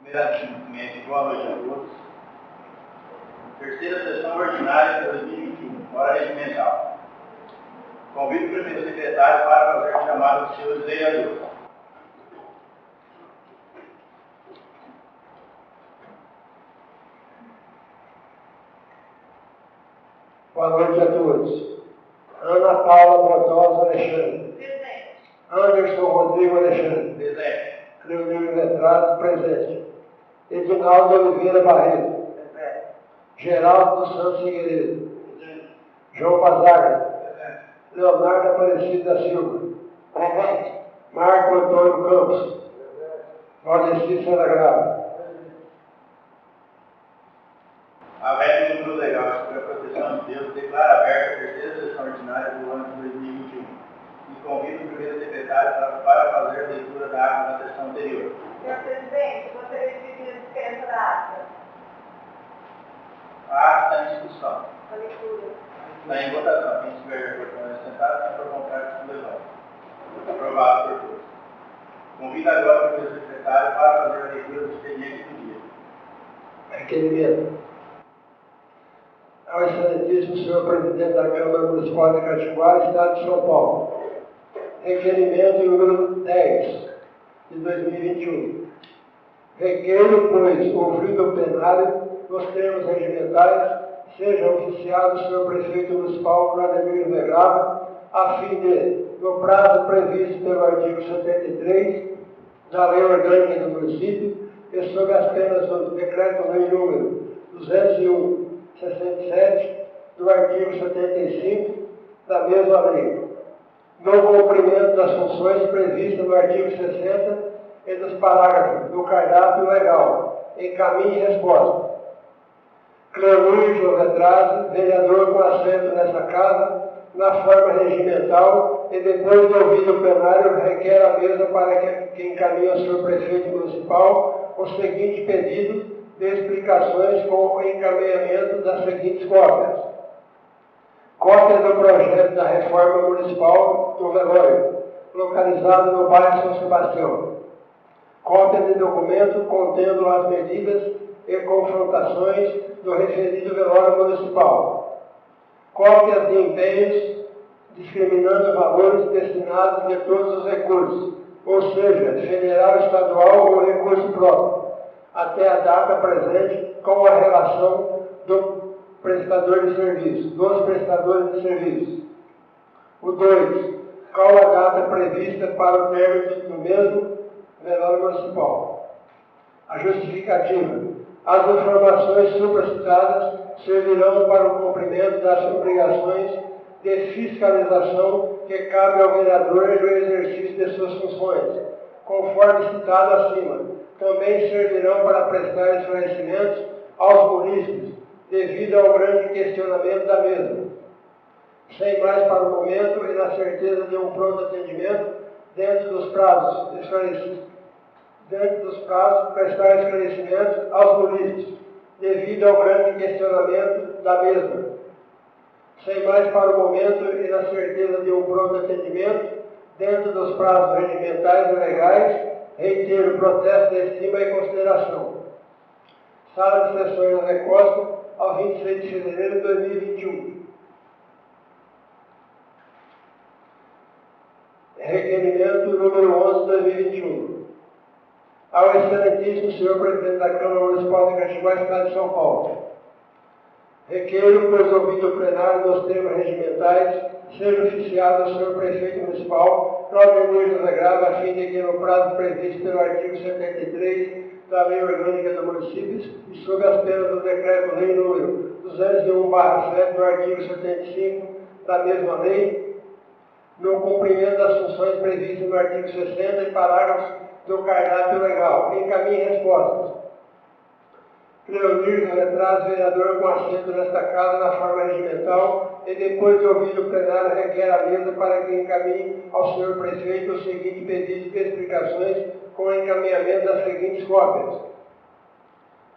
Primeiramente, boa noite a todos. Terceira sessão ordinária de 2021, hora regimental. Convido o primeiro secretário para fazer o chamado dos senhores vereadores. Boa noite a todos. Ana Paula Botosa Alexandre. Presente. Anderson Rodrigo Alexandre. Presente. Cleonir Letrado, presente. Edinaldo Oliveira Barreto. Presente. Geraldo dos Santos Figueiredo. Presente. João Bazaga. Presente. Leonardo Aparecido da Silva. Presente. Marco Antônio Campos. Valdeci Santa Grava. A velha número legal sobre a proteção de Deus declara aberta a terceira sessão ordinária do ano de 2021 e convido o primeiro secretário para fazer a leitura da ata da sessão anterior. Senhor presidente, gostaria de pedir a dispensa da ata. A ata está em discussão. A leitura. Está em votação. Quem estiver de acordo com esse sentado, quem for contrário, se levanta. Aprovado por todos. Convido agora o primeiro secretário para fazer a leitura do expediente do dia. Requerimento. Ao excelentíssimo senhor presidente da Câmara Municipal de Catiguá, Estado de São Paulo. Requerimento número 10 de 2021. Requeiro, pois, ouvido o plenário, nos termos regimentais, seja oficiado o senhor prefeito municipal Vladimir Vegrava, a fim de, no prazo previsto pelo artigo 73 da Lei Orgânica do Município, e sob as penas do Decreto-Lei número 201/67, do artigo 75 da mesma lei, no cumprimento das funções previstas no artigo 60 e dos parágrafos do cardápio legal, encaminhe resposta. Cleonir Jovetrazzi, vereador com assento nessa casa, na forma regimental, e depois de ouvido o plenário, requer a mesa para que encaminhe ao senhor prefeito municipal o seguinte pedido de explicações com o encaminhamento das seguintes cópias. Cópia do projeto da reforma municipal do velório, localizado no bairro São Sebastião. Cópia de documento contendo as medidas e confrontações do referido velório municipal. Cópias de empenhos discriminando valores destinados de todos os recursos, ou seja, federal, estadual ou recurso próprio, até a data presente, com a relação do prestador de serviço, dos prestadores de serviço. O 2. Qual a data prevista para o término do mesmo velório municipal? A justificativa. As informações supracitadas servirão para o cumprimento das obrigações de fiscalização que cabe ao vereador no exercício de suas funções, conforme citado acima. Também servirão para prestar esclarecimentos aos munícipes, devido ao grande questionamento da mesma. Sem mais para o momento e na certeza de um pronto atendimento, dentro dos prazos, prestar esclarecimentos aos munícipes, devido ao grande questionamento da mesma. Sem mais para o momento e na certeza de um pronto atendimento, dentro dos prazos regimentais e legais, reitero o protesto de estima e consideração. Sala de Sessões José Costa, ao 26 de fevereiro de 2021. Requerimento número 11 de 2021. Ao excelentíssimo senhor presidente da Câmara Municipal de Catiguá, Estado de São Paulo. Requeiro, pois ouvido o plenário nos termos regimentais, seja oficiado ao senhor prefeito municipal, Vladimir José Grava, a fim de que no prazo previsto pelo artigo 73 da Lei Orgânica do Município e sob as penas do Decreto-Lei número 201/7 do artigo 75 da mesma lei, no cumprimento das funções previstas no artigo 60 e parágrafos do cardápio legal, encaminhe respostas. Cleonir Jovetrazzi, vereador com assento nesta casa na forma regimental, e depois de ouvido o plenário, requer a mesa para que encaminhe ao senhor prefeito o seguinte pedido de explicações com o encaminhamento das seguintes cópias.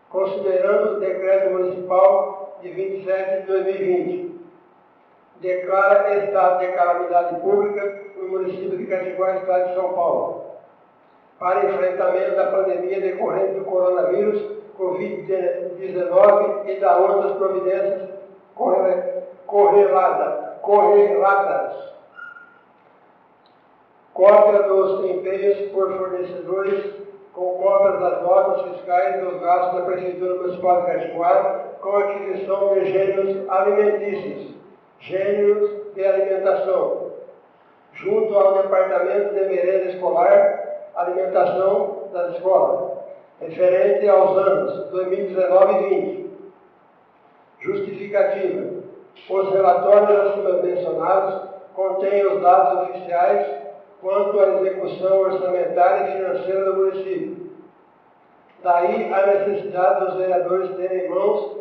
Considerando o decreto municipal de 27 de 2020, declara estado de calamidade pública no município de Catiguá, Estado de São Paulo. para enfrentamento da pandemia decorrente do coronavírus, Covid-19 e das outras providências correlatas. Cópia dos empenhos por fornecedores, com cópias das notas fiscais dos gastos da Prefeitura Municipal de Catiguá, com aquisição de gêneros alimentícios, gêneros de alimentação, junto ao Departamento de Merenda Escolar, Alimentação das Escolas, referente aos anos 2019 e 2020. Justificativa. Os relatórios acima mencionados contêm os dados oficiais quanto à execução orçamentária e financeira do município. Daí a necessidade dos vereadores terem em mãos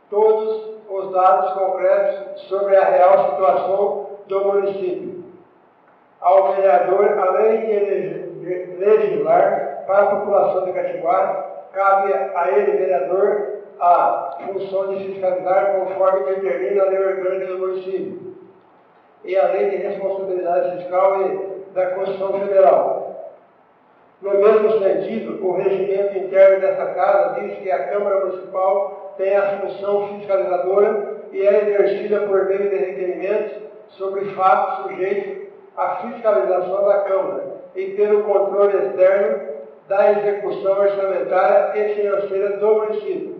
todos os dados concretos sobre a real situação do município. Ao vereador, além de legislar para a população de Catiguá, cabe a ele, vereador, a função de fiscalizar conforme determina a lei orgânica do município e a lei de responsabilidade fiscal e da Constituição Federal. No mesmo sentido, o regimento interno dessa casa diz que a Câmara Municipal tem a função fiscalizadora e é exercida por meio de requerimentos sobre fatos sujeitos à fiscalização da Câmara e pelo controle externo da execução orçamentária e financeira do município.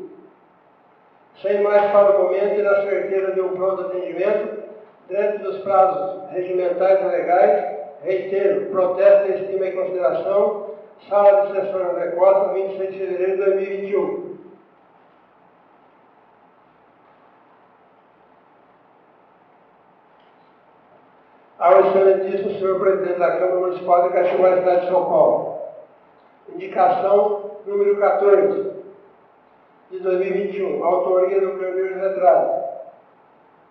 Sem mais para o momento e na certeza de um pronto atendimento, dentro dos prazos regimentais e legais, reitero, protesto de estima e consideração, Sala de Sessão José Costa, 26 de fevereiro de 2021. Ao excelentíssimo senhor presidente da Câmara Municipal de Catiguá, Estado de São Paulo. Indicação número 14, de 2021. Autoria do Cleonir José Traz.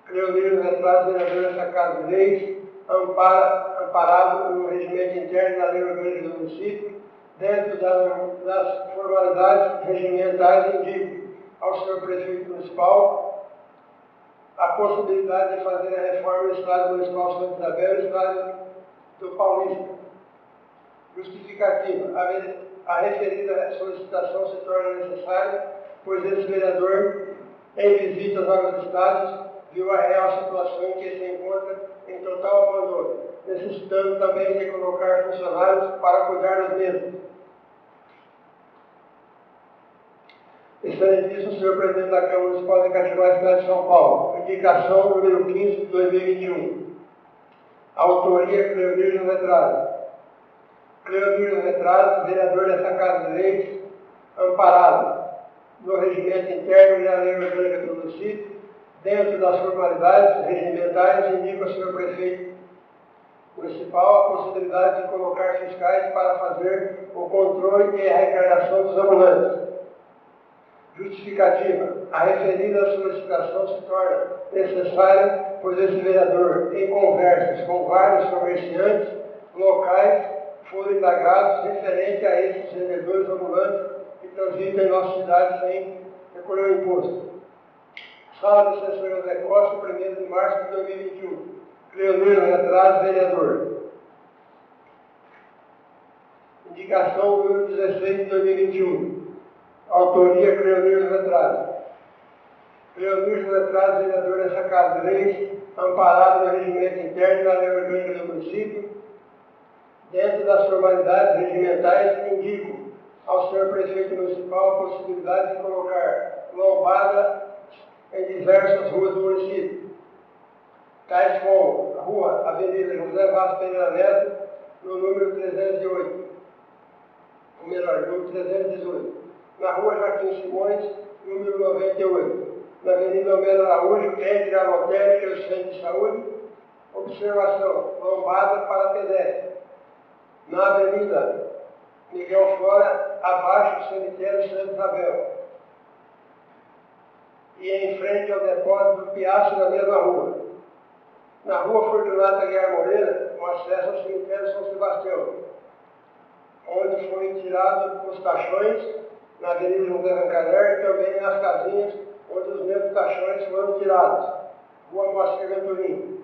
Cleonir José Traz, vereador dessa Casa de Leis, amparado no regimento interno da lei orgânica do município, dentro das formalidades regimentais, indico ao senhor prefeito municipal a possibilidade de fazer a reforma do Estádio Municipal Santa Isabel e do Estádio do Paulista. Justificativa. A referida solicitação se torna necessária, pois esse vereador, em visita aos órgãos do estádios, viu a real situação em que se encontra em total abandono, necessitando também de colocar funcionários para cuidar dos mesmos. Excelentíssimo senhor presidente da Câmara Municipal de Catiguá, Estado de São Paulo. Indicação número 15 de 2021. Autoria Cleonir José Traz. Cleonir José Traz, vereador dessa Casa de Leis, amparado no regimento interno e na lei orgânica do município, dentro das formalidades regimentais, indica ao senhor prefeito municipal a possibilidade de colocar fiscais para fazer o controle e a arrecadação dos ambulantes. Justificativa. A referida solicitação se torna necessária, pois esse vereador, em conversas com vários comerciantes locais, foram indagados referente a esses vendedores ambulantes que transitam em nossa cidade sem recolher o imposto. Sala de Sessão José Costa, 1º de março de 2021. Cleonir José Traz, vereador. Indicação número 16 de 2021. Autoria Cleonir José Traz. Cleonir José Traz, vereador dessa Casa de Leis, amparado no regimento interno e na lei orgânica do município, dentro das formalidades regimentais, indico ao senhor prefeito municipal a possibilidade de colocar lombada em diversas ruas do município, tais como a Rua Avenida José Vaz Pereira Neto, no número 308, ou melhor, número 318, na Rua Joaquim Simões, número 98, na Avenida Almeida Araújo, entre a lotérica e o centro de saúde, observação, lombada para pedestre, na Avenida Miguel Flora, abaixo do cemitério Santa Isabel, e em frente ao depósito do Piastro da mesma rua. Na Rua Fortunato Aguiar Moreira, o acesso ao cemitério São Sebastião, onde foram tirados os caixões, na Avenida José Rancaner, e também nas casinhas, onde os mesmos caixões foram tirados. Rua Moacir Venturini.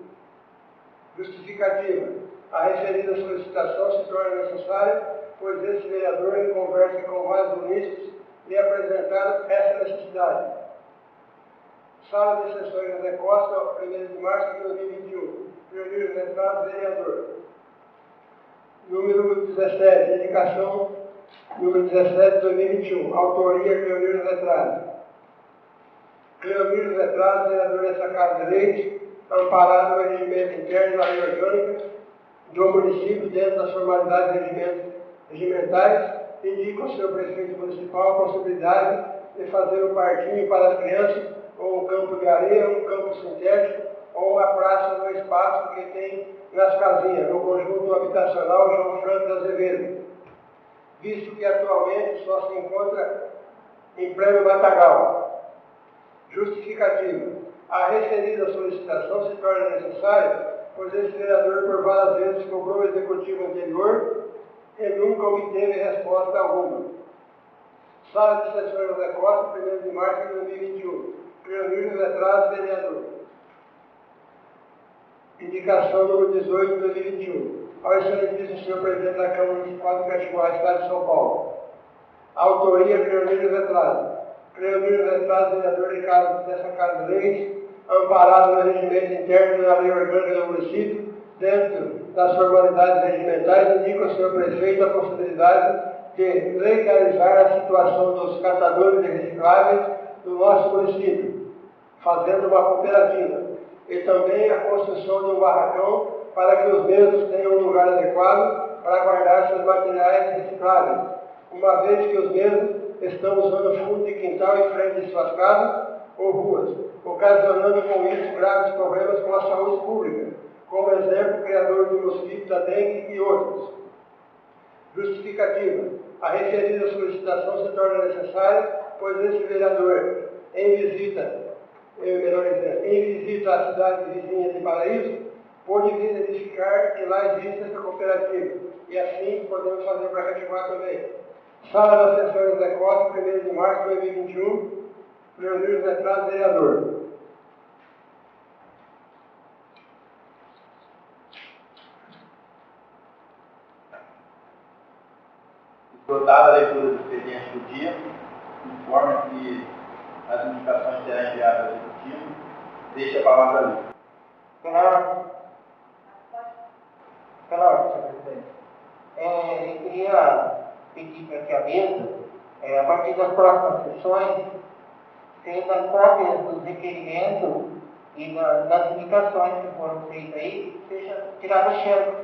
Justificativa. A referida solicitação se torna necessária, pois esse vereador, em conversa com vários munícipes, lhe apresentaram essa necessidade. Sala de Sessões José Costa, 1º de março de 2021. Reunir os letrados, vereador. Número 17, indicação número 17 de 2021. Autoria, Cleomir Letrado. Cleomir Letrado, vereador dessa Casa de Leite, amparado no regimento interno da lei orgânica do município dentro das formalidades regimentais, indica ao seu prefeito municipal a possibilidade de fazer um parquinho para as crianças, ou um campo de areia, um campo sintético, ou uma praça no espaço que tem nas casinhas, no conjunto habitacional João Franco de Azevedo, visto que atualmente só se encontra em pleno matagal. Justificativa. A referida solicitação se torna necessária, pois esse vereador por várias vezes cobrou o executivo anterior e nunca obteve resposta alguma. Sala de Sessões José Costa, 1º de março de 2021. Cleomir Letrado, vereador. Indicação número 18 de 2021. Ao excelentíssimo senhor presidente da Câmara Municipal de Caxiguá, Estado de São Paulo. Autoria, Cleomir Letrado. Cleomir Letrado, vereador dessa Casa de Leite, amparado no regimento interno da lei orgânica do município, dentro das formalidades regimentais, indica ao senhor prefeito a possibilidade de legalizar a situação dos catadores de recicláveis do nosso município, fazendo uma cooperativa, e também a construção de um barracão para que os mesmos tenham um lugar adequado para guardar seus materiais recicláveis, uma vez que os mesmos estão usando fundo de quintal em frente de suas casas ou ruas, ocasionando com isso graves problemas com a saúde pública, como exemplo, criador de mosquito da dengue e outros. Justificativa. A referida solicitação se torna necessária, pois esse vereador, em visita à cidade vizinha de Paraíso, pôde verificar que lá existe essa cooperativa, e assim podemos fazer para Caxiguá também. Sala da Sessão José Costa, 1º de março de 2021, Cleomir Letrado, vereador. Esgotada a leitura do expediente do dia, informa que as indicações serão enviadas ao executivo. Deixa a palavra ali. Pela ordem, senhor presidente. Eu queria pedir para que a mesa, a partir das próximas sessões, tenha cópias dos requerimentos e das indicações que foram feitas aí, seja tirado o xerox.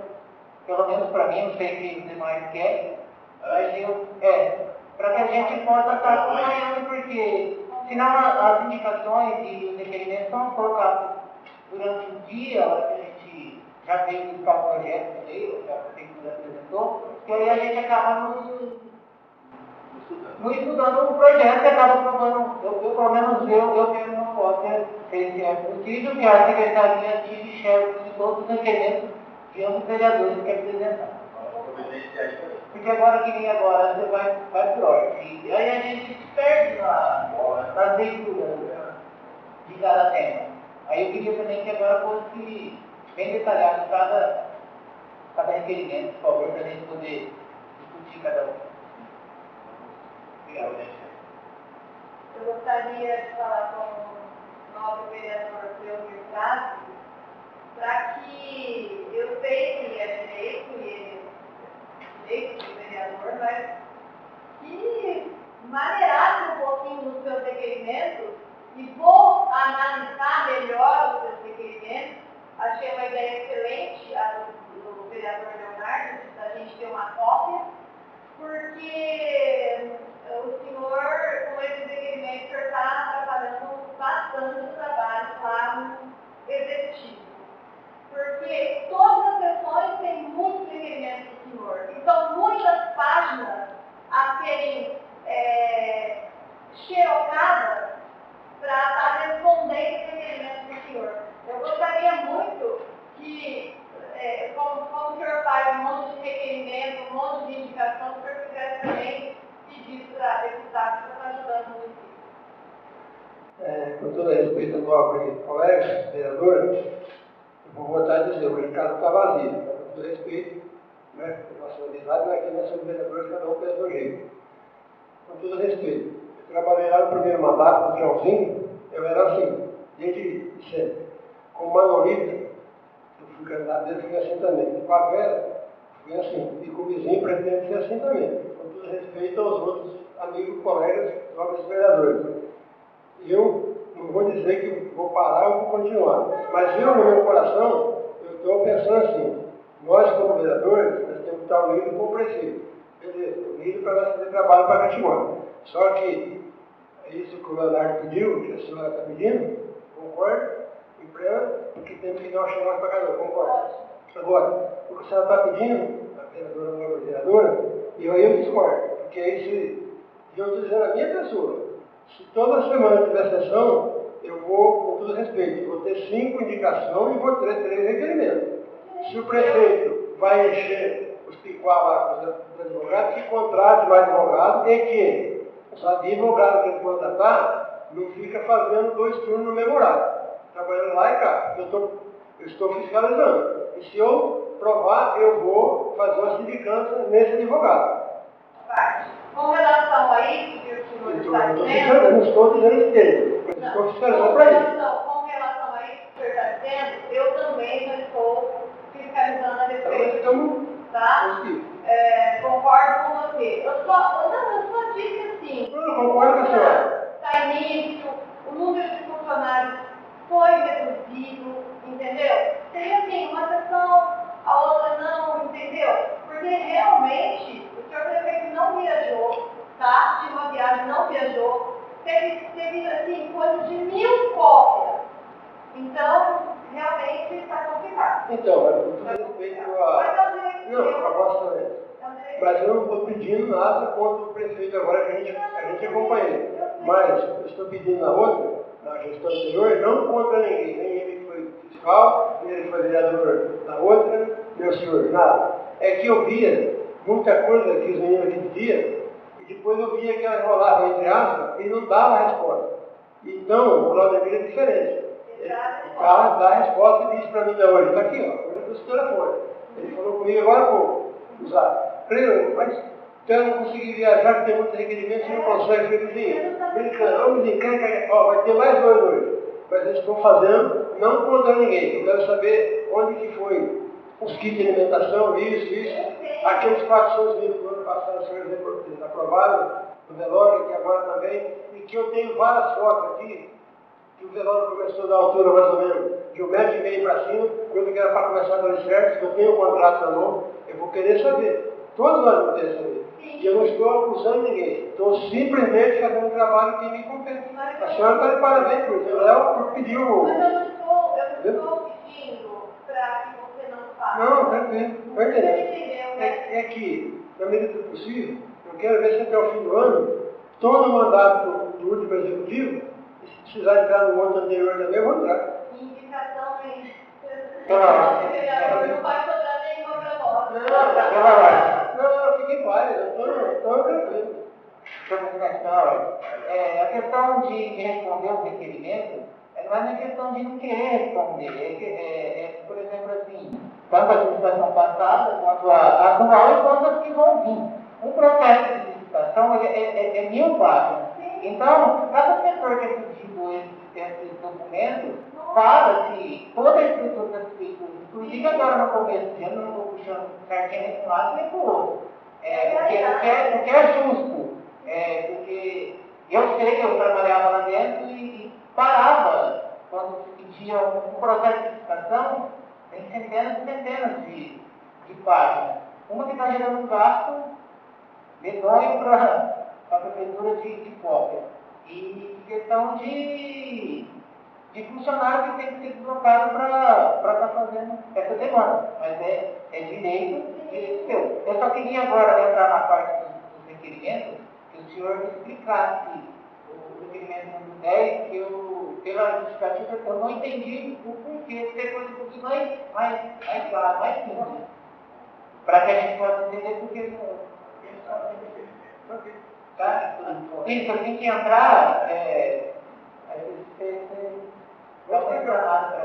Pelo menos para mim, não sei se os demais querem, mas para que a gente possa estar acompanhando, porque senão as indicações e os requerimentos são colocados durante o dia, a hora que a gente já tem buscar o projeto de lei, já a prefeitura apresentou, que aí a gente acaba não estudando o projeto e acaba provando, pelo menos eu tenho uma cópia, se é possível, que a secretaria tire xerox de todos os requerimentos de ambos os vereadores que apresentaram. Porque agora, que nem agora, você vai por ordem. E aí a gente se perde nas leituras de cada tema. Aí eu queria também que agora fosse bem detalhado cada requerimento, por favor, para a gente poder discutir cada um. Obrigado, gente. Eu gostaria de falar com o novo vereador Cleomir Letrado, para que eu sei que é direito e ele de vereador, mas que maneirasse um pouquinho nos seus requerimentos e vou analisar melhor os seus requerimentos. Achei uma ideia excelente a do vereador Leonardo, da gente ter uma cópia, porque o senhor, com esses requerimentos, o senhor está trabalhando bastante o trabalho lá no executivo. Porque todas as sessões têm muitos requerimentos do senhor. E são muitas páginas a serem xerocadas para estar respondendo os requerimentos do senhor. Eu gostaria muito que, como o senhor faz um monte de requerimento, um monte de indicação, o senhor fizesse também pedido para deputados para estar ajudando o município. Com todo respeito ao nobre colega, vereador, eu vou voltar a dizer, o mercado está vazio, com todo respeito, né? Nossa amizade, mas aqui nós somos vereadores, cada um pensa do jeito. Com todo respeito. Eu trabalhei lá no primeiro mandato do Joãozinho, eu era assim, desde sempre. Com Manolita, eu fui candidato dele, fui assim também. Com a Vera, fui assim. E com o vizinho pretende ser assim também. Com todo respeito aos outros amigos, colegas, novos vereadores. Eu não vou dizer que vou parar ou vou continuar. Mas eu, no meu coração, eu estou pensando assim, nós como vereadores, nós temos que estar unidos com o prefeito. Beleza, unidos para nós fazer trabalho para Catimã. Só que é isso que o Leonardo pediu, que a senhora está pedindo, concordo, em pleno, porque temos que dar uma chamada para cada um, concordo. Agora, o que a senhora está pedindo, a vereadora não é vereadora, e eu discordo, porque aí eu estou dizendo a minha pessoa, se toda semana tiver sessão, eu vou, com todo respeito, vou ter 5 indicações e vou ter 3 requerimentos. Se o prefeito vai encher os picuá lá com os advogados, que contrate mais advogado e que os advogados que ele contratar não fica fazendo 2 turnos no mesmo horário, trabalhando lá e cá. Eu estou fiscalizando. E se eu provar, eu vou fazer uma sindicância nesse advogado. Com relação a isso que o senhor está dizendo... Eu não estou dizendo isso dele, eu estou fiscalizando para isso. Com relação a isso que o senhor está dizendo, eu também não estou fiscalizando a respeito disso, tá? Concordo com você. Eu só disse assim... Eu concordo com a senhora. Está início, o número de funcionários foi reduzido, entendeu? Seria assim, uma sessão, a outra não, entendeu? Porque realmente o senhor prefeito não viajou, tá? De uma viagem não viajou, teve assim, coisa de 1000 cópias. Então, realmente está complicado. Então, mas com todo respeito a... Não, a vossa também. Mas eu não estou pedindo nada contra o prefeito agora que a gente acompanha. Mas eu estou pedindo na outra, na gestão anterior, não contra ninguém. Nem ele que foi fiscal, nem ele que foi vereador na outra, nem o senhor, nada. É que eu via muita coisa que os meninos aqui diziam, e depois eu via que ela enrolava entre aspas e não dava a resposta. Então, o Claudemir é diferente. Ele dá a resposta e disse para mim da hoje, está aqui, ó, hoje do telefone. Ele falou comigo agora há pouco, usar. Creio, mas então eu não consegui viajar, porque tem muitos requerimentos, você não consegue, filho vizinho. Brincando, ô vizinho, ó, vai ter mais 2 hoje. Mas eu estou fazendo, não contra ninguém. Eu quero saber onde que foi os kits de alimentação, isso. Aqueles 400 mil do ano passado, o senhor aprovaram, do velório, que agora também, e que eu tenho várias fotos aqui, que o velório começou da altura mais ou menos de 1,5 m para cima, quando que era para começar a dar certo, que eu tenho o contrato na mão, eu vou querer saber. Todos nós vamos querer saber. E eu não estou acusando ninguém. Estou simplesmente fazendo um trabalho que me compete. A senhora está de parabéns por isso. Ela pediu... Mas eu não estou pedindo para que você não faça. Não, tranquilo. Vai entender. Você entendeu, né? É que, na medida do possível, eu quero ver se até o fim do ano, todo o mandato do último executivo, e se precisar entrar no outro anterior também, eu vou entrar. Indicação aí. Não. Vereador não vai cobrar nenhuma para nós. Não, fique em paz, eu estou tranquilo. A questão de responder os requerimentos não é nem questão de não querer responder. Por exemplo, assim, tanto a licitação passada quanto a atual e quanto as que vão vir. Um processo de licitação é 1000 páginas. Então, cada setor que é pedido esses documentos, fala-se toda a estrutura das prefeituras, inclusive agora no começo do ano, eu não estou puxando certinho nem para um lado nem para o outro. O que é justo, porque eu sei que eu trabalhava lá dentro e parava quando se pedia um processo de licitação, tem centenas e centenas de páginas. Uma que está gerando um gasto medonho para a prefeitura de cópia. E questão de funcionário que tem que ser deslocado para estar fazendo essa demanda. Mas é direito seu. Eu só queria agora entrar na parte dos requerimentos, que o senhor explicasse o requerimento número 10, que pela justificativa eu não entendi o porquê, ter coisa um pouquinho mais claro, mais simples. Para que a gente possa entender porque tá? Isso, tem que entrar. Vou esperar.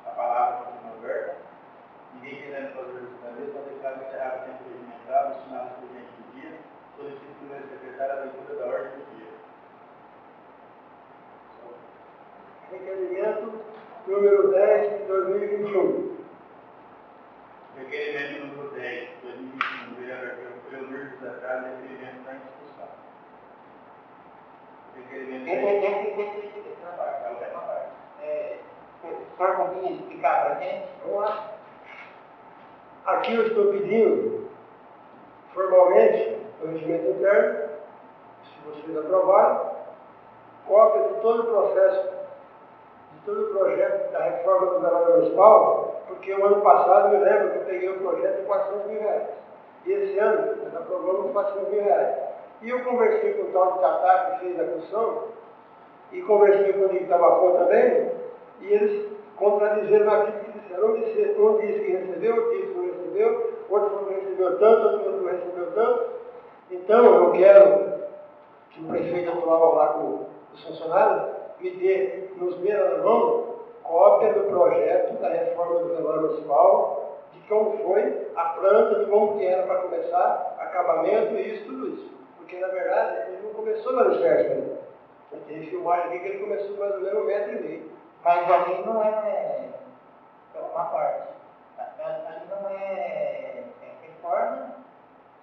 A palavra continua aberta. Ninguém querendo fazer uso da lei, só declaro encerrado o tempo regimentado, assinado o presidente do dia, solicito que o meu secretário a leitura da ordem do dia. Requerimento número 10 de 2021. Requerimento número 10, 2021, vereador Leonir José Carlos, requerimento está em discussão. Requerimento O senhor conseguir explicar para a gente? Vamos lá. Aqui eu estou pedindo, formalmente, no regimento interno, se vocês aprovarem, cópia de todo o processo, de todo o projeto da reforma do velório municipal, porque o ano passado, me lembro que eu peguei o projeto de R$400 mil. E esse ano, nós aprovamos R$400 mil. E eu conversei com o tal de Tatá, que fez a construção, e conversei com o de Itabacô também, e eles contradizeram aquilo que disseram. Um disse que recebeu, outro disse que não recebeu, outro falou que recebeu tanto, outro não recebeu tanto. Então, eu quero que o prefeito atual lá com os funcionários me dê, nos meia na mão, cópia do projeto da reforma do velório municipal, de como foi a planta, de como que era para começar, acabamento e isso, tudo isso. Porque, na verdade, ele não começou no alicerce ainda. Tem filmagem aqui que ele começou mais ou menos 1,5 metros. Mas ali não é uma parte. Ali não é reforma.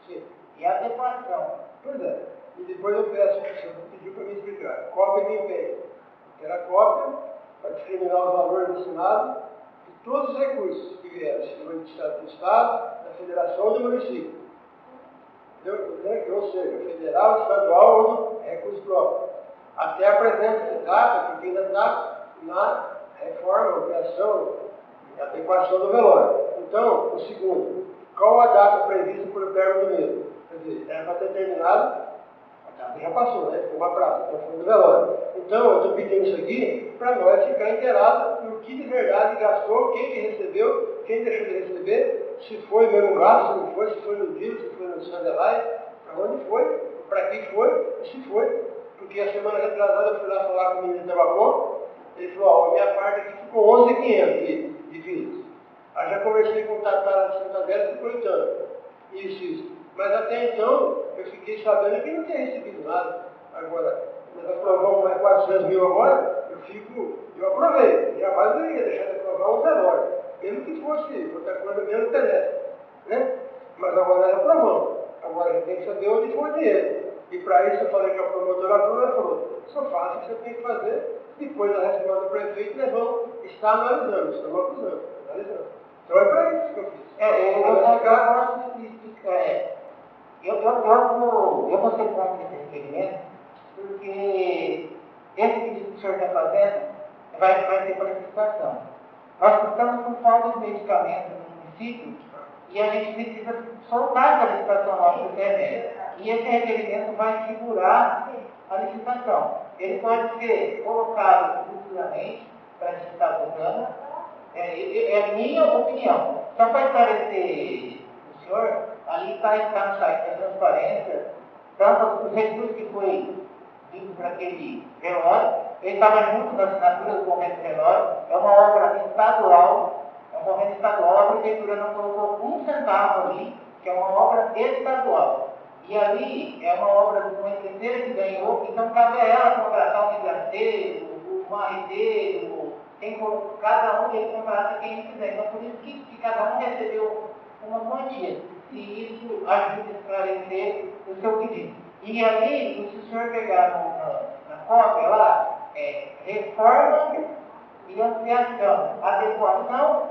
Sim. E adequação. Pois é. E depois eu peço, o senhor pediu para me explicar. Cópia de empenho. Quero a cópia para discriminar os valores destinados de todos os recursos que vieram, se for do Estado, da Federação ou do município. Entendeu? Ou seja, federal, estadual ou do recurso próprio. Até a presença de data, porque ainda está na reforma, ampliação e adequação do velório. Então, o segundo, qual a data prevista para o término do mesmo? Quer dizer, era para ter terminado, a data já passou, né? Ficou uma praça, então foi do velório. Então, eu estou pedindo isso aqui para nós ficar inteirados no que de verdade gastou, quem que recebeu, quem deixou de receber, se foi mesmo gasto, se não foi, se foi no dia, se foi no Sandelai, para onde foi, para quem foi e se foi. Porque a semana retrasada eu fui lá falar com o menino de Tabacô, ele falou, ó, a minha parte aqui ficou 11.500 de filas. Aí já conversei com o Tatá de Santa Adélia, ficou tanto. Isso. Mas até então, eu fiquei sabendo que não tinha recebido nada. Agora, nós aprovamos mais 400 mil agora, eu aprovei. Jamais eu ia deixar de aprovar um velório. Mesmo que fosse outra coisa, mesmo teléscopo, né? Mas agora nós aprovamos. Agora a gente tem que saber onde foi o dinheiro. E para isso eu falei que a promotora falou, só faça o que você tem que fazer, depois da resposta do prefeito, nós vamos estar analisando, estamos acusando, analisando. Então é para isso que eu fiz. Eu vou ser contra esse requerimento, porque esse pedido que o senhor está fazendo vai ter participação. Nós estamos com falta de medicamentos no município e a gente precisa soltar essa licitação nossa do TME. E esse requerimento vai segurar a licitação. Ele pode ser colocado futuramente para a gente estar votando. É a minha opinião. Só para esclarecer o senhor, ali está no site da transparência, tanto os recursos que foi vindo para aquele velório, ele estava junto da assinatura do convênio do velório, é uma obra estadual, a prefeitura não colocou um centavo ali, que é uma obra estadual. E ali é uma obra de uma empreiteira que ganhou, então cabe a ela contratar um vidraceiro, um marreteiro, cada um ele contrata quem quiser. Então por isso que cada um recebeu uma quantia. E isso ajuda a esclarecer o seu pedido. E ali, se o senhor pegar na cópia lá, reforma e ampliação, adequação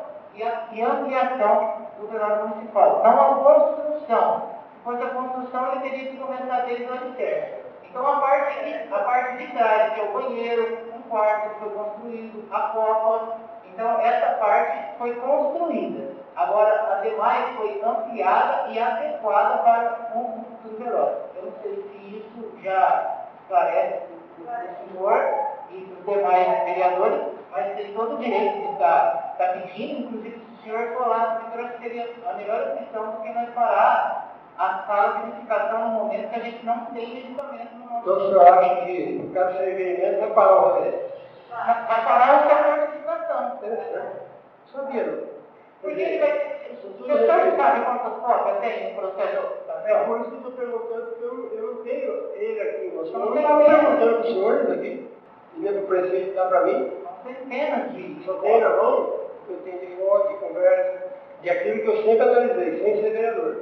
e ampliação do velório municipal. Não a construção. Depois da construção, ele teria que começar desde o alicerce. Então, a parte de trás, que é o banheiro, um quarto que foi construído, a copa. Então, essa parte foi construída. Agora, a demais foi ampliada e adequada para o futuro velório. Eu não sei se isso já esclarece o senhor e os demais vereadores, mas tem todo o direito de estar pedindo, inclusive se o senhor for lá, seria a melhor opção do que nós parar a sala de licitação no momento que a gente não tem medicamento no nosso. Então o senhor acha que o caso de requerimento vai parar o remédio? Vai parar o setor de licitação. Interessante. Sabia, não? Porque ele vai... O senhor sabe quantas cópias tem no processo? É por isso que eu estou perguntando, porque eu não tenho ele aqui. Eu não estava perguntando para os senhores aqui, e nem para o prefeito dar para mim. Centenas de... Só tem na mão, eu tenho de foto, de conversa, de aquilo que eu sempre analisei, sem ser vereador.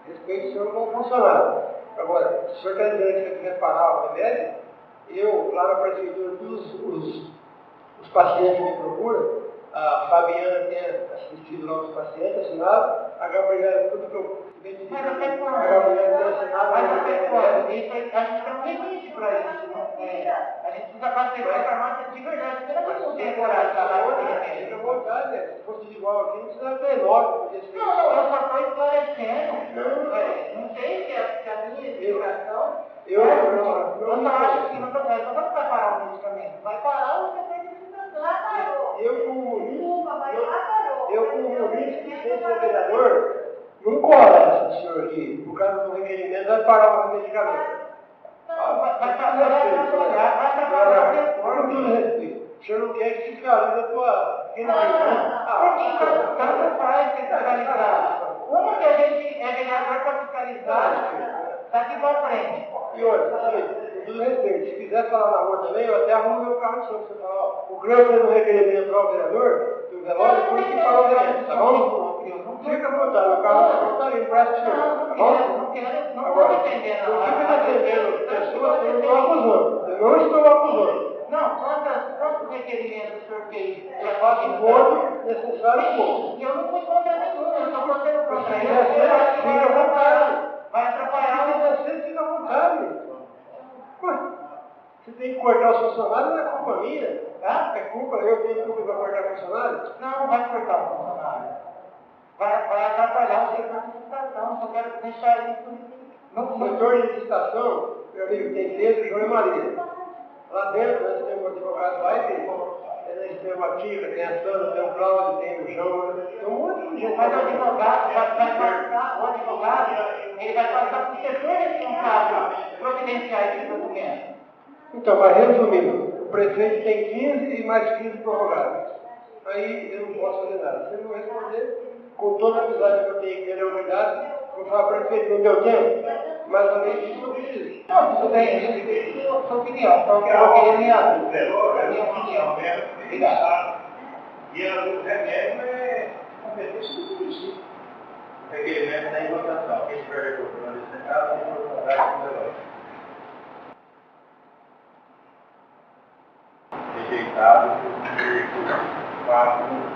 Respeito o senhor como funcionário. Agora, se o senhor quer dizer que você quiser parar o remédio, eu, lá na prefeitura, todos os pacientes me procuram, a Fabiana tem assistido lá os pacientes, assinado, a Gabriela, tudo que eu vejo de Mas até quando? a Gabriela tem assinado, Mas até quando? Isso aí, a gente tem um limite para isso, não é? A gente precisa bater para a farmácia de verdade, porque não tem coragem de falar com ele. Fica à vontade, né? Se fosse igual aqui, não precisava ter nove, podia ser. Não, eu só estou esclarecendo. Não sei se a minha explicação... Eu só acho que não vai parar o medicamento. Vai parar o remédio de tratamento. Eu como ministro e sem ser vereador, não cola essa senhor aqui, por causa do requerimento, vai parar o medicamento. Vai trabalhar o reforma. Com todo respeito. O senhor não quer que fiscalize a tua... Porque tanto faz fiscalizar. Uma que a gente é vereador para fiscalizar, daqui para frente. E olha, com todo respeito, se quiser falar na rua também, eu até arrumo meu carro de som. Você fala, ó, o Cleo fez um requerimento para o vereador, do velório, depois que parou o requerimento, tá bom? Fica à vontade, meu carro está ali, empresta o senhor, tá bom? Não quero, não Agora, estou defendendo. eu fico defendendo pessoas, eu não estou acusando. Eu não estou acusando. Não, quantos requerimentos o senhor fez? Eu faço o quanto necessário pouco. Eu não fui contra nenhum, eu estou fazendo contra ele. Fica à vontade. Vai atrapalhar Se você fica à vontade. Ué, você tem que cortar os funcionários, não é culpa minha. Tá? É culpa, eu tenho culpa para cortar funcionários? Não vai cortar o funcionário. Vai atrapalhar o setor de licitação. Só quero deixar isso no setor de licitação, meu amigo, tem Pedro, João e Maria. Lá dentro, nós temos um advogado lá e tem. Nós temos a Tica, tem a Sandra, tem o Cláudio, tem o João, tem um monte de gente. Mas o advogado vai passar, ele vai passar para o setor responsável providenciar esse documento. Então, mas resumindo, o prefeito tem 15 e mais 15 prorrogados. Aí eu não posso fazer nada. Se ele não responder, com toda a amizade que eu tenho que ter a unidade, vou falar para o prefeito, não deu tempo, mas além disso eu preciso. Não, tudo bem, sua opinião, então eu vou querer minha opinião. Obrigado. E o remédio é competência do município. O requerimento está em votação. Quem estiver de acordo com sentado, tem oportunidade de levar. Rejeitado por 4.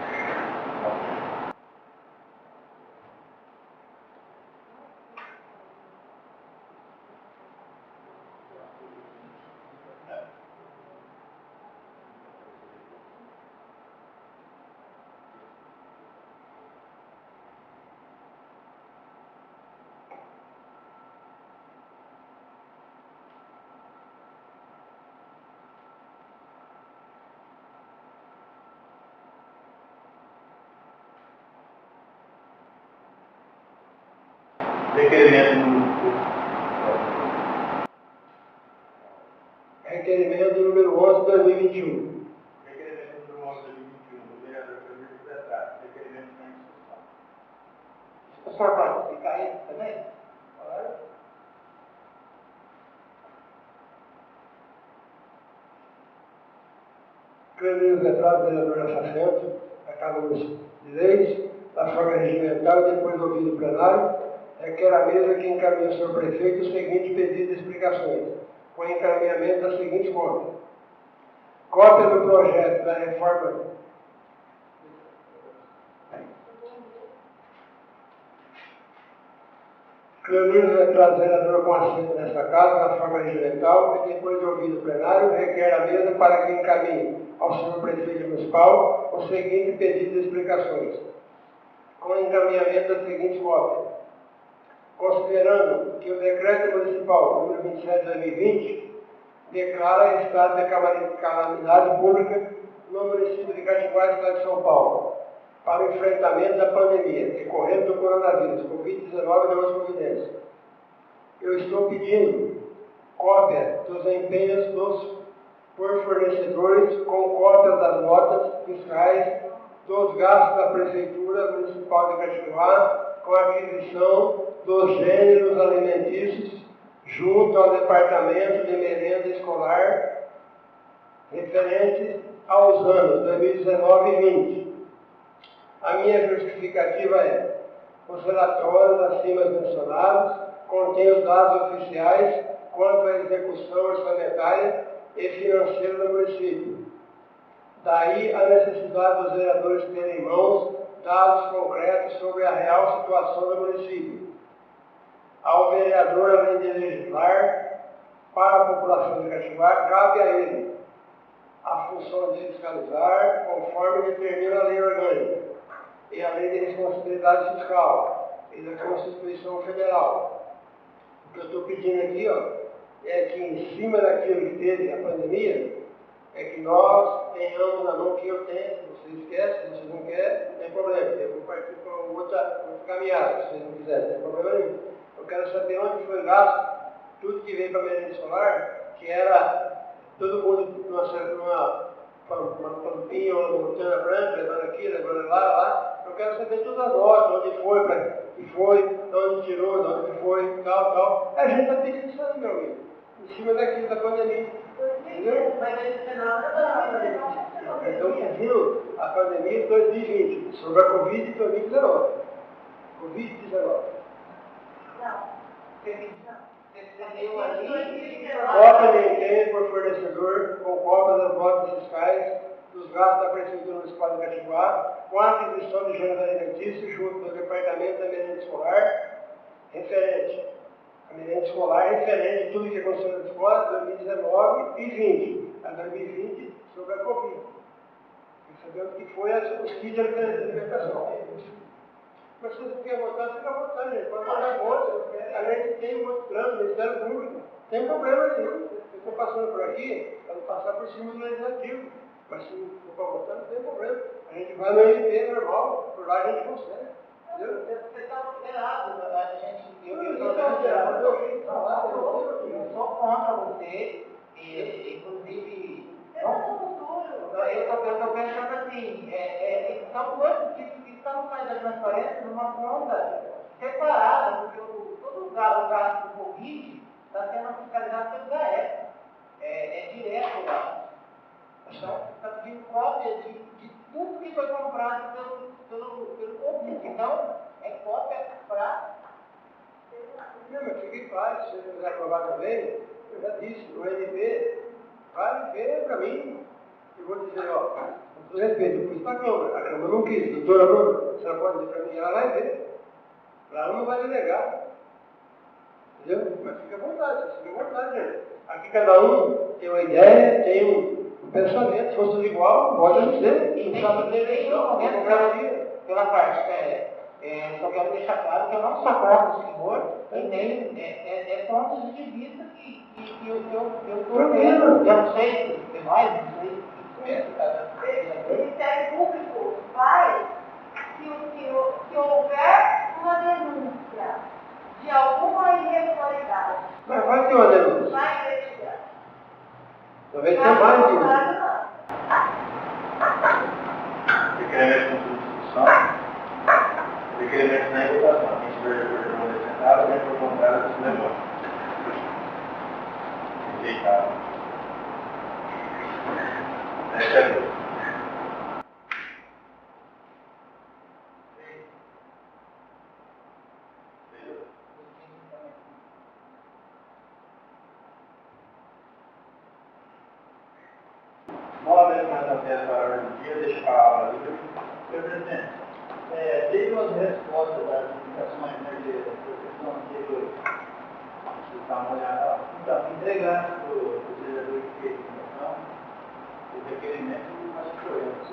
Requerimento número 11 de 2021. Requerimento número 11 de 2021, do vereador Fernando Secretário. Requerimento na discussão. O senhor pode explicar isso também? Claro. Clemir Vetrado, vereador Assacento, da Câmara de Leis, da forma regimental, depois do ouvido o plenário, requer a mesa que encaminhe ao senhor prefeito o seguinte pedido de explicações, com encaminhamento da seguinte forma. Cópia do projeto da reforma Clemir Vetrado, vereador com assento nesta casa, da forma regimental, e depois de ouvido o plenário, requer a mesa para que encaminhe ao senhor prefeito municipal o seguinte pedido de explicações, com encaminhamento da seguinte cópia. Considerando que o decreto municipal número 27 de 2020 declara estado de calamidade pública no município de Catiguá, estado de São Paulo, para o enfrentamento da pandemia decorrente do coronavírus, Covid-19 e novas providências. Eu estou pedindo cópia dos empenhos por fornecedores com cópia das notas fiscais dos gastos da Prefeitura Municipal de Caxinguá com a aquisição dos gêneros alimentícios junto ao Departamento de Merenda Escolar referentes aos anos 2019 e 2020. A minha justificativa é: os relatórios acima mencionados contêm os dados oficiais quanto à execução orçamentária e financeira do município. Daí a necessidade dos vereadores terem em mãos dados concretos sobre a real situação do município. Ao vereador, além de legislar para a população de Caxinguá, cabe a ele a função de fiscalizar, conforme determina a lei orgânica e a lei de responsabilidade fiscal e da Constituição Federal. O que eu estou pedindo aqui, é que em cima daquilo que teve a pandemia, é que nós tenhamos na mão que eu tenho. Se vocês querem, se vocês não querem, não tem problema. Eu vou partir para outra caminhada, se vocês não quiserem, não tem problema nenhum. Eu quero saber onde foi gasto tudo que veio para a merenda escolar, que era todo mundo numa pampinha, uma montanha branca, levando aqui, levando lá. Eu quero saber todas as notas, onde foi, para que foi, de onde tirou, de onde foi, tal. A gente está pedindo isso aí, meu amigo, em cima daquilo da pandemia. Entendeu? Então, pedindo a pandemia de 2020, sobre a Covid de 2019. Covid-19. Não. Cópia de entende por fornecedor, com cópia das notas fiscais dos gastos da Prefeitura Municipal de Caxinguá, com a aquisição de gêneros alimentícios junto do Departamento da Merenda Escolar, referente. A merenda escolar referente a tudo que aconteceu na escola, 2019 e 2020. A 2020 sobre a Covid. Sabemos que foi os kits de alimentação. Mas se você quer votar, você quer votar, gente. Pode votar contra. A gente tem um outro plano, Ministério Público. Tem problema nenhum. Eu estou passando por aqui, para passar por cima do legislativo. Mas se for para votar, não tem problema. A gente vai no MP normal, por lá a gente consegue. Entendeu? Você está errado, eu sou contra você, inclusive. Eu estou pensando assim, são coisas que estão saindo da transparência numa conta separada, porque todo o gasto do Covid está sendo fiscalizado pelo GAEP. É direto lá. Então, está pedindo cópia de tudo que foi comprado pelo Covid. Então, é cópia para. Não, mas fique em paz, se você quiser aprovar também, eu já disse, o NP vai ver para mim. Eu vou dizer, com todo respeito, eu pus para a Câmara não quis, doutora Bruna, você não pode dizer para mim, ela vai ver. Ela não vai delegar. Entendeu? Mas fica à vontade, vocês ficam à vontade, gente. Aqui cada um tem uma ideia, tem um pensamento, se fosse tudo igual, pode dizer, E não sabe ter eleição, pela parte, só quero deixar claro que eu não sou contra o senhor, e nem pontos de vista que eu estou vendo. Eu não sei, tem mais, não sei. O Ministério Público vai, se houver uma denúncia de alguma irregularidade, mas vai ter uma denúncia. vai investigar. Talvez tenha mais de uma. Requerimento de discussão, requerimento na votação. Quem tiver de acordo com sentado, vem por contrário desse negócio. Rejeitado. Novamente, nós não temos para a ordem do dia, deixa para a aula livre. Senhor presidente, teve umas respostas das indicações de proteção anteriores. Vocês dá uma olhada. Então, entregar para o vereador que fez a indicação o requerimento, mas que foi antes.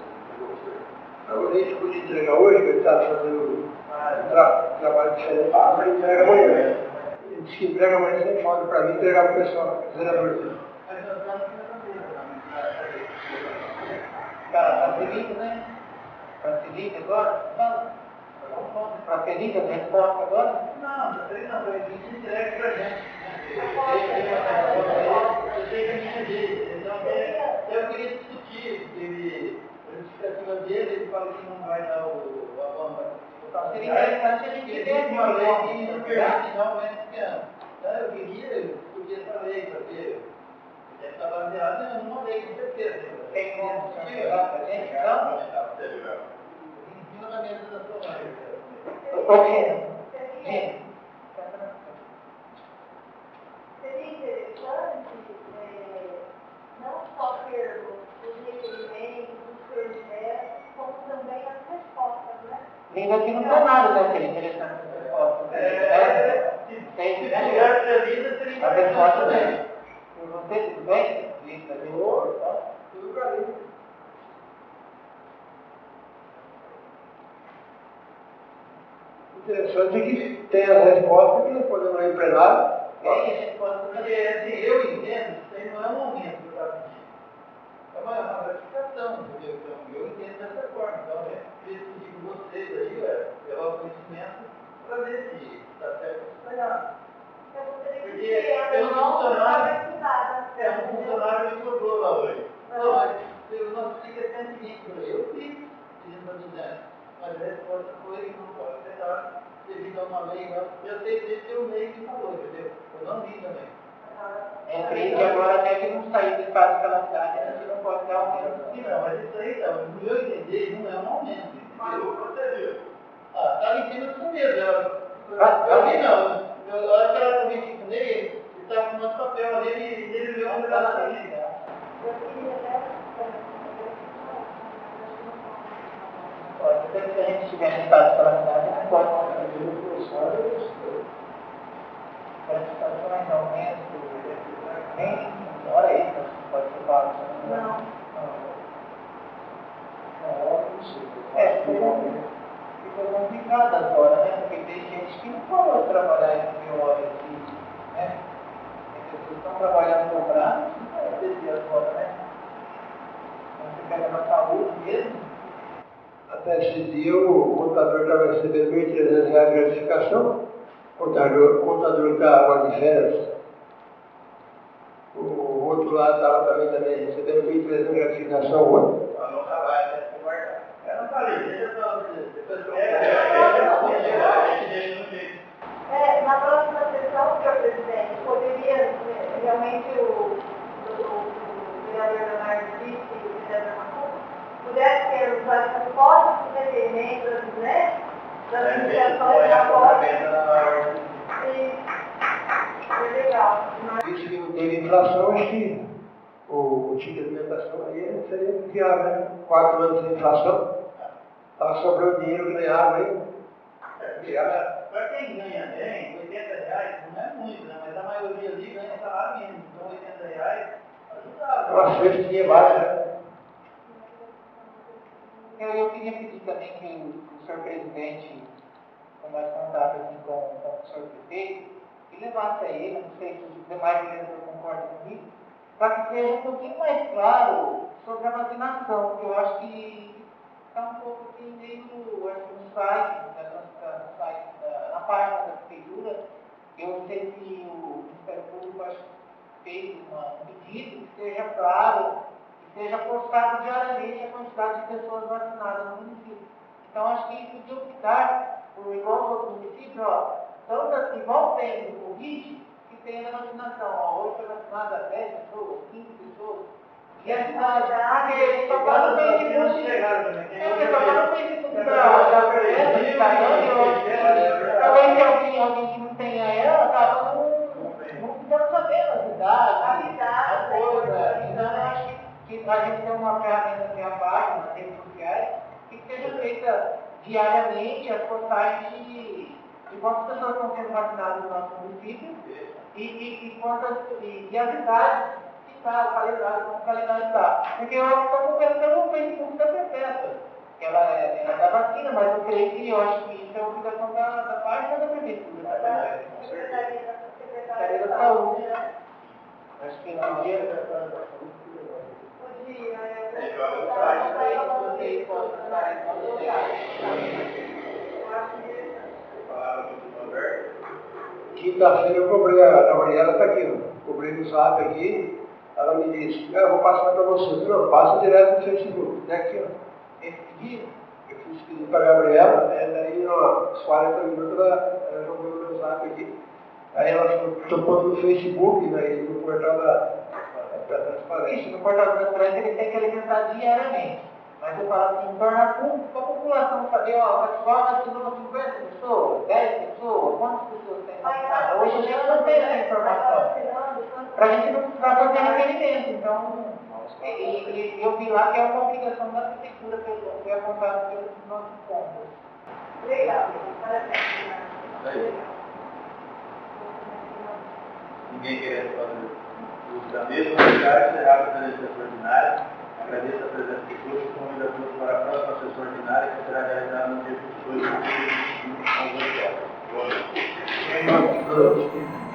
A gente podia entregar hoje, que ele está fazendo trabalho diferente, mas entrega amanhã. Ele disse que entrega amanhã sem falta para mim, entregar para o pessoal, vereador. Facilita, né? Facilita agora? Não. Facilita a resposta agora? Não, ele disse entregue para a gente. Eu queria discutir, a justificativa dele, fala que não vai dar o abono. Seria interessante a gente ter uma lei que não permite realmente pequeno. Eu podia essa lei, porque deve estar baseado numa lei, com certeza. Tem como chegar para a gente, então? Em cima da mesa da sua mãe. Ok. Seria interessante não só ter os requerimentos, os projetos, como também as respostas, né? Vindo aqui no plenário, né? Seria interessante as respostas. Se tivesse vida, seria a resposta dele. Você, tudo bem? Lista de Tudo bem. Interessante é que tem as respostas que nós podemos ler em plenário. Eu entendo, isso aí não é um momento que eu estava pedindo. É uma gratificação, entendeu? Então, eu entendo dessa forma. Então, eu queria pedir com vocês aí, levar o conhecimento para ver se está certo ou se está errado. Porque um funcionário me cobrou lá hoje. Não, mas o nosso fica 120 por aí. Eu fiz, pedindo para 200. Mas a resposta foi que não pode aceitar devido a uma lei. Eu sei disso que o meio que falou, entendeu? Eu não vi também. É triste agora até que não saiu do estado de calamidade, a gente não pode dar aumento. Não, mas isso aí, no meu entender, não é um aumento. Mas você viu? Tá em cima disso mesmo. Eu vi não. Na hora que ela conversei com ele estava com um monte de papel ali e ele viu onde ela estava ali. Pode ser que se a gente estiver em estado de calamidade, não pode fazer participações, aumento, nem hora extra pode ser pago. Não. Fica complicado agora, né? Porque tem gente que não pode trabalhar em horas aqui, né? As pessoas estão trabalhando cobrado, não vai descer as horas, né? Então você pega na saúde mesmo. Até esse dia o contador estava recebendo R$ 1.300 de gratificação. O contador está agora de férias. O outro lado estava também recebendo R$ 1.300 de gratificação ontem. Não trabalha, deve ser guardado. Eu não falei, deixa só depois na próxima sessão, senhor presidente, poderia realmente o vereador Leonardo disse e o vereador Macuco pudesse ter as respostas dos requerimentos, né? Das iniciações da porta. Foi legal. Isso que não teve inflação, acho que o ticket de alimentação aí seria viável, né? 4 anos sem inflação. Estava sobrando dinheiro que ganhava aí. Para quem ganha bem, R$80 não é muito, né? Mas a maioria ali ganha salário mínimo. Então R$80 ajudava. Uma cestinha básica, né? Eu queria pedir também que o senhor presidente, com mais contato assim, com o senhor prefeito, que levasse a ele, não sei se os demais vereadores concordam comigo, para que seja um pouquinho mais claro sobre a vacinação, porque eu acho que está um pouco assim, meio, acho que no site, na página da prefeitura, eu não sei se o Ministério Público fez um pedido que seja claro, seja postado diariamente a quantidade de pessoas vacinadas no município. Então, acho que isso de optar por igual aos outros municípios, tantas que igual tem no Covid, que tem na vacinação. Hoje foi vacinada 10 pessoas, 15 pessoas. E a cidade, só para no Facebook, só para no Facebook da presença, que está dando, talvez se alguém que não tenha ela, acaba não ficando sabendo a cidade, a coisa. Então, eu acho que a gente tem uma ferramenta que é a página, nas redes sociais, que seja feita diariamente as postagens de quantas pessoas estão sendo vacinadas no nosso município e as idades que está, o calendário está. Porque eu estou conversando no Facebook da prefeita, que ela é da vacina, mas eu creio que eu acho que isso é obrigação da página da prefeitura. Secretaria da Saúde. Acho que não é Quinta-feira eu cobrei, a Gabriela está aqui, cobrei no zap aqui, ela me disse, eu vou passar para você. Eu falei, passa direto no Facebook, é aqui, ó. Esse pedido? escrito para a Gabriela, daí uns 40 minutos ela jogou no meu zap aqui. Aí ela tocou no Facebook, né, no portal da transparência. No portal da transparência ele tem que alimentar diariamente. Mas eu falo assim, tornar público para a população saber, ó, a escola ensinou 50 pessoas, 10 pessoas, quantas pessoas tem na sala? Hoje em dia eu não tenho essa informação. Para a gente não precisar fazer requerimento. Então, e eu vi lá que é uma obrigação da prefeitura que é apontado pelos nossos pontos. Legal, parabéns. Ninguém querendo fazer uso da mesma, encerrado a presença extraordinária. Agradeço a presença de todos e convido a todos para a próxima sessão ordinária que será realizada no dia 22 de julho, às 8 horas. Boa noite.